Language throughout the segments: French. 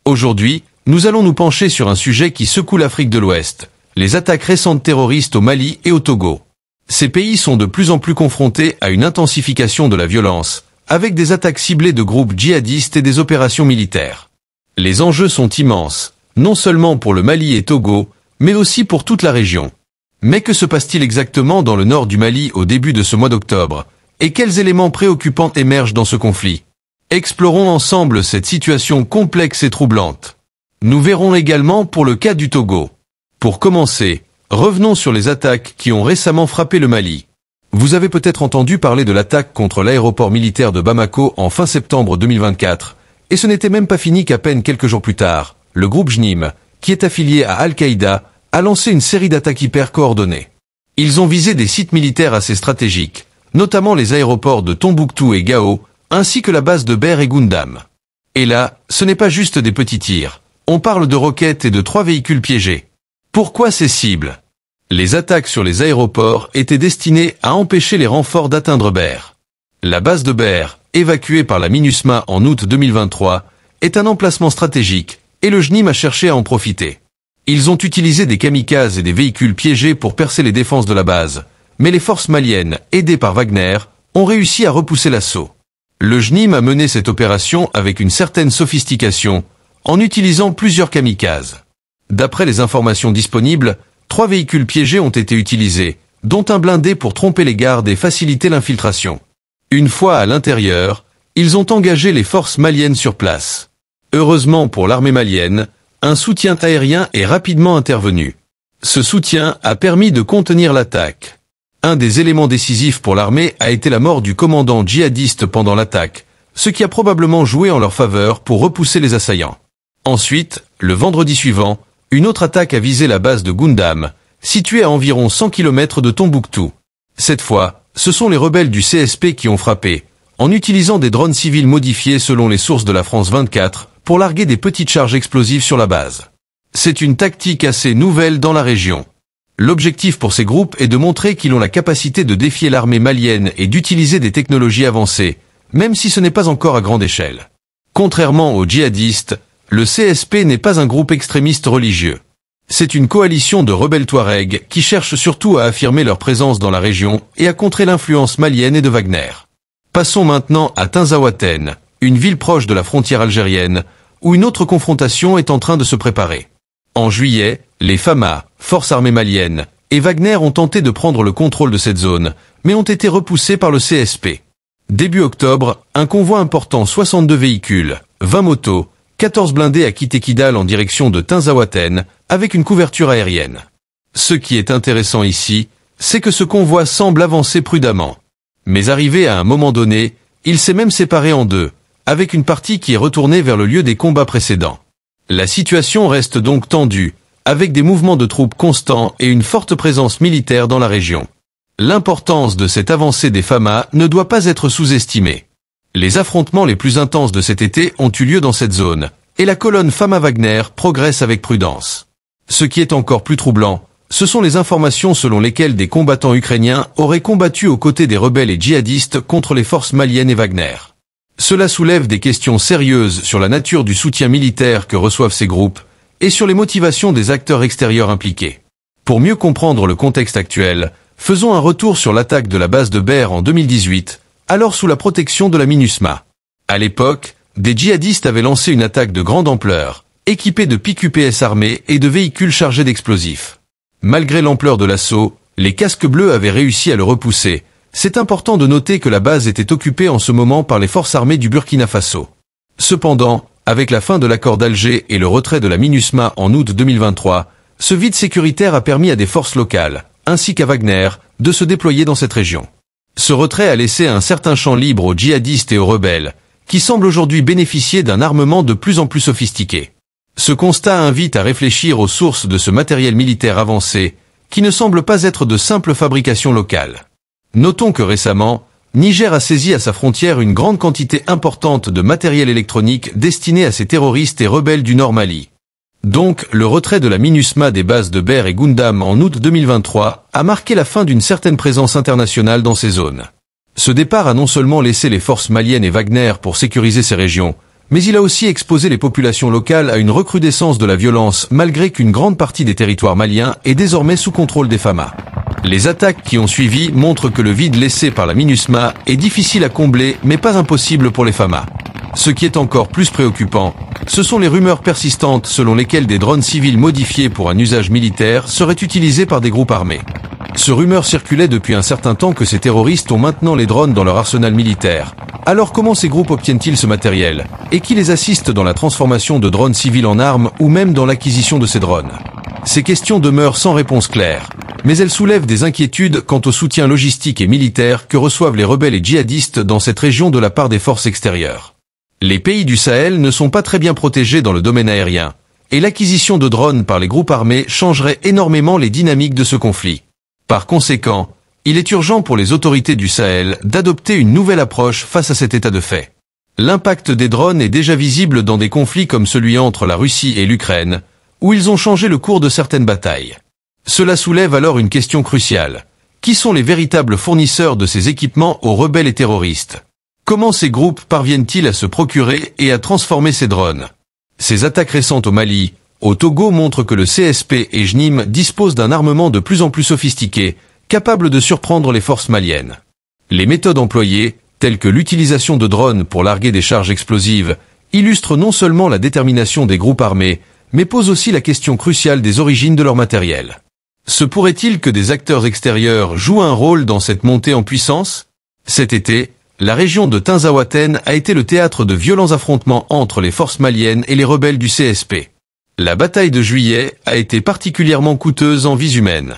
Aujourd'hui, nous allons nous pencher sur un sujet qui secoue l'Afrique de l'Ouest, les attaques récentes terroristes au Mali et au Togo. Ces pays sont de plus en plus confrontés à une intensification de la violence, avec des attaques ciblées de groupes djihadistes et des opérations militaires. Les enjeux sont immenses, non seulement pour le Mali et Togo, mais aussi pour toute la région. Mais que se passe-t-il exactement dans le nord du Mali au début de ce mois d'octobre? Et quels éléments préoccupants émergent dans ce conflit? Explorons ensemble cette situation complexe et troublante. Nous verrons également pour le cas du Togo. Pour commencer, revenons sur les attaques qui ont récemment frappé le Mali. Vous avez peut-être entendu parler de l'attaque contre l'aéroport militaire de Bamako en fin septembre 2024, et ce n'était même pas fini qu'à peine quelques jours plus tard, le groupe JNIM, qui est affilié à Al-Qaïda, a lancé une série d'attaques hyper coordonnées. Ils ont visé des sites militaires assez stratégiques, notamment les aéroports de Tombouctou et Gao, ainsi que la base de Ber et Goundam. Et là, ce n'est pas juste des petits tirs. On parle de roquettes et de 3 véhicules piégés. Pourquoi ces cibles? Les attaques sur les aéroports étaient destinées à empêcher les renforts d'atteindre Ber. La base de Ber, évacuée par la MINUSMA en août 2023, est un emplacement stratégique, et le JNIM a cherché à en profiter. Ils ont utilisé des kamikazes et des véhicules piégés pour percer les défenses de la base, mais les forces maliennes, aidées par Wagner, ont réussi à repousser l'assaut. Le JNIM a mené cette opération avec une certaine sophistication, en utilisant plusieurs kamikazes. D'après les informations disponibles, 3 véhicules piégés ont été utilisés, dont un blindé pour tromper les gardes et faciliter l'infiltration. Une fois à l'intérieur, ils ont engagé les forces maliennes sur place. Heureusement pour l'armée malienne, un soutien aérien est rapidement intervenu. Ce soutien a permis de contenir l'attaque. Un des éléments décisifs pour l'armée a été la mort du commandant djihadiste pendant l'attaque, ce qui a probablement joué en leur faveur pour repousser les assaillants. Ensuite, le vendredi suivant, une autre attaque a visé la base de Goundam, située à environ 100 km de Tombouctou. Cette fois, ce sont les rebelles du CSP qui ont frappé, en utilisant des drones civils modifiés selon les sources de la France 24, pour larguer des petites charges explosives sur la base. C'est une tactique assez nouvelle dans la région. L'objectif pour ces groupes est de montrer qu'ils ont la capacité de défier l'armée malienne et d'utiliser des technologies avancées, même si ce n'est pas encore à grande échelle. Contrairement aux djihadistes, le CSP n'est pas un groupe extrémiste religieux. C'est une coalition de rebelles Touaregs qui cherchent surtout à affirmer leur présence dans la région et à contrer l'influence malienne et de Wagner. Passons maintenant à Tinzaouaten, une ville proche de la frontière algérienne, où une autre confrontation est en train de se préparer. En juillet, les FAMA, forces armées maliennes, et Wagner ont tenté de prendre le contrôle de cette zone, mais ont été repoussés par le CSP. Début octobre, un convoi important 62 véhicules, 20 motos, 14 blindés a quitté Kidal en direction de Tinzaouaten, avec une couverture aérienne. Ce qui est intéressant ici, c'est que ce convoi semble avancer prudemment. Mais arrivé à un moment donné, il s'est même séparé en deux, avec une partie qui est retournée vers le lieu des combats précédents. La situation reste donc tendue, avec des mouvements de troupes constants et une forte présence militaire dans la région. L'importance de cette avancée des FAMA ne doit pas être sous-estimée. Les affrontements les plus intenses de cet été ont eu lieu dans cette zone, et la colonne FAMA-Wagner progresse avec prudence. Ce qui est encore plus troublant, ce sont les informations selon lesquelles des combattants ukrainiens auraient combattu aux côtés des rebelles et djihadistes contre les forces maliennes et Wagner. Cela soulève des questions sérieuses sur la nature du soutien militaire que reçoivent ces groupes, et sur les motivations des acteurs extérieurs impliqués. Pour mieux comprendre le contexte actuel, faisons un retour sur l'attaque de la base de Ber en 2018, alors sous la protection de la MINUSMA. À l'époque, des djihadistes avaient lancé une attaque de grande ampleur, équipée de PQPS armés et de véhicules chargés d'explosifs. Malgré l'ampleur de l'assaut, les casques bleus avaient réussi à le repousser. C'est important de noter que la base était occupée en ce moment par les forces armées du Burkina Faso. Cependant, avec la fin de l'accord d'Alger et le retrait de la MINUSMA en août 2023, ce vide sécuritaire a permis à des forces locales, ainsi qu'à Wagner, de se déployer dans cette région. Ce retrait a laissé un certain champ libre aux djihadistes et aux rebelles, qui semblent aujourd'hui bénéficier d'un armement de plus en plus sophistiqué. Ce constat invite à réfléchir aux sources de ce matériel militaire avancé, qui ne semble pas être de simple fabrication locale. Notons que récemment, Niger a saisi à sa frontière une grande quantité importante de matériel électronique destiné à ces terroristes et rebelles du Nord Mali. Donc, le retrait de la MINUSMA des bases de Ber et Goundam en août 2023 a marqué la fin d'une certaine présence internationale dans ces zones. Ce départ a non seulement laissé les forces maliennes et Wagner pour sécuriser ces régions, mais il a aussi exposé les populations locales à une recrudescence de la violence malgré qu'une grande partie des territoires maliens est désormais sous contrôle des FAMA. Les attaques qui ont suivi montrent que le vide laissé par la MINUSMA est difficile à combler mais pas impossible pour les FAMA. Ce qui est encore plus préoccupant, ce sont les rumeurs persistantes selon lesquelles des drones civils modifiés pour un usage militaire seraient utilisés par des groupes armés. Ce rumeur circulait depuis un certain temps que ces terroristes ont maintenant les drones dans leur arsenal militaire. Alors comment ces groupes obtiennent-ils ce matériel? Et qui les assiste dans la transformation de drones civils en armes ou même dans l'acquisition de ces drones? Ces questions demeurent sans réponse claire, mais elles soulèvent des inquiétudes quant au soutien logistique et militaire que reçoivent les rebelles et djihadistes dans cette région de la part des forces extérieures. Les pays du Sahel ne sont pas très bien protégés dans le domaine aérien, et l'acquisition de drones par les groupes armés changerait énormément les dynamiques de ce conflit. Par conséquent, il est urgent pour les autorités du Sahel d'adopter une nouvelle approche face à cet état de fait. L'impact des drones est déjà visible dans des conflits comme celui entre la Russie et l'Ukraine, où ils ont changé le cours de certaines batailles. Cela soulève alors une question cruciale. Qui sont les véritables fournisseurs de ces équipements aux rebelles et terroristes? Comment ces groupes parviennent-ils à se procurer et à transformer ces drones? Ces attaques récentes au Mali, au Togo montrent que le CSP et JNIM disposent d'un armement de plus en plus sophistiqué, capable de surprendre les forces maliennes. Les méthodes employées, telles que l'utilisation de drones pour larguer des charges explosives, illustrent non seulement la détermination des groupes armés, mais posent aussi la question cruciale des origines de leur matériel. Se pourrait-il que des acteurs extérieurs jouent un rôle dans cette montée en puissance? Cet été, la région de Tinzaouaten a été le théâtre de violents affrontements entre les forces maliennes et les rebelles du CSP. La bataille de juillet a été particulièrement coûteuse en vies humaines.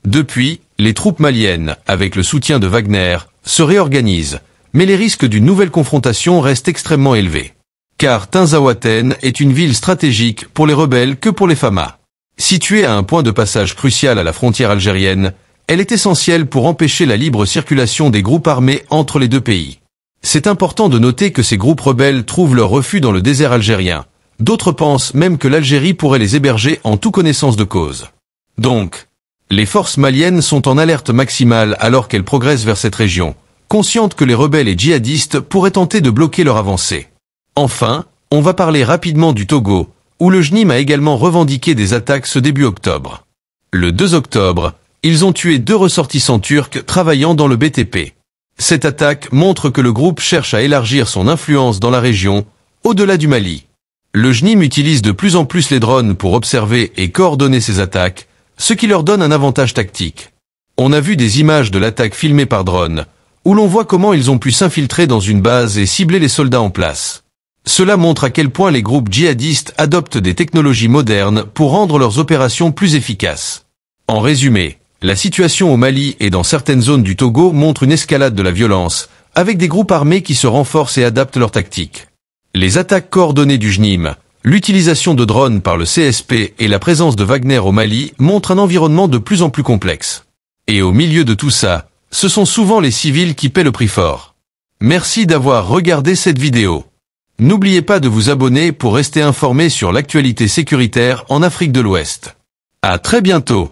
Depuis, les troupes maliennes, avec le soutien de Wagner, se réorganisent, mais les risques d'une nouvelle confrontation restent extrêmement élevés. Car Tinzaouaten est une ville stratégique pour les rebelles que pour les FAMA. Située à un point de passage crucial à la frontière algérienne, elle est essentielle pour empêcher la libre circulation des groupes armés entre les deux pays. C'est important de noter que ces groupes rebelles trouvent leur refuge dans le désert algérien. D'autres pensent même que l'Algérie pourrait les héberger en toute connaissance de cause. Donc, les forces maliennes sont en alerte maximale alors qu'elles progressent vers cette région, conscientes que les rebelles et djihadistes pourraient tenter de bloquer leur avancée. Enfin, on va parler rapidement du Togo, où le JNIM a également revendiqué des attaques ce début octobre. Le 2 octobre, ils ont tué 2 ressortissants turcs travaillant dans le BTP. Cette attaque montre que le groupe cherche à élargir son influence dans la région, au-delà du Mali. Le JNIM utilise de plus en plus les drones pour observer et coordonner ses attaques, ce qui leur donne un avantage tactique. On a vu des images de l'attaque filmée par drone, où l'on voit comment ils ont pu s'infiltrer dans une base et cibler les soldats en place. Cela montre à quel point les groupes djihadistes adoptent des technologies modernes pour rendre leurs opérations plus efficaces. En résumé, la situation au Mali et dans certaines zones du Togo montre une escalade de la violence, avec des groupes armés qui se renforcent et adaptent leurs tactiques. Les attaques coordonnées du JNIM, l'utilisation de drones par le CSP et la présence de Wagner au Mali montrent un environnement de plus en plus complexe. Et au milieu de tout ça, ce sont souvent les civils qui paient le prix fort. Merci d'avoir regardé cette vidéo. N'oubliez pas de vous abonner pour rester informé sur l'actualité sécuritaire en Afrique de l'Ouest. À très bientôt.